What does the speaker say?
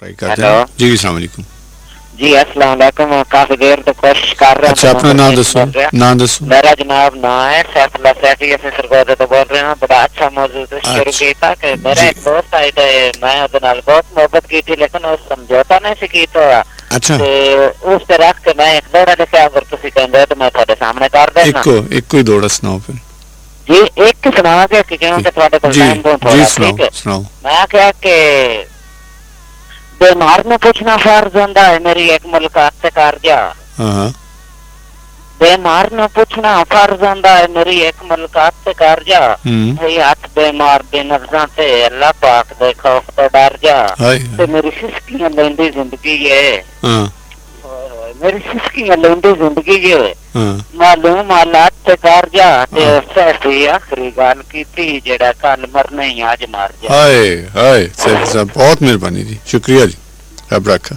Try करते हैं जी। अस्सलाम वालेकुम जी। अस्सलाम वालेकुम। काफी देर तो कोशिश कर रहे हैं। अच्छा अपना नाम दसो, नाम दसो। मेरा जनाब नाम है सैफुल्लाह सैफी, असीं सरगोदे तो बोल रहे हैं। बड़ा अच्छा मौजू शुरू किया कि मेरा एक दोस्त आए थे, मैं ਉਹਦੇ ਨਾਲ बहुत मोहब्बत की थी, लेकिन वो समझौता नहीं सी कीता। अच्छा ते उस पे रख के मैं एक दौड़ा लिखा, अगर तुसी कहंदे तो मैं ਤੁਹਾਡੇ सामने कर देना। एक ही दौड़ा सुनाओ फिर जी। एक सुनावा के क्योंकि ਤੁਹਾਡੇ ਕੋਲ टाइम बहुत थोड़ा, ठीक है? सुनाओ। मैं क्या कि बीमार ने पूछना फर्ज होता है, मेरी एक मुलाकात से कर जा। बीमार ने पूछना फर्ज होता है, मेरी एक मुलाकात से कर जा। हाथ बीमार बेनफ्सा से अल्लाह पाक दे खौफ तो डर जा। ते मेरी सिसकियां लेंदी जिंदगी है, मेरी सिसकियां लेंदी जिंदगी है। मालूम हालात से कर जा। ते सैफी आखिरी गल कीती, जेड़ा कल मरना ही आज मर जा। हाय हाय सैफी साहब बहुत मेहरबानी जी, शुक्रिया जी, रब रखा।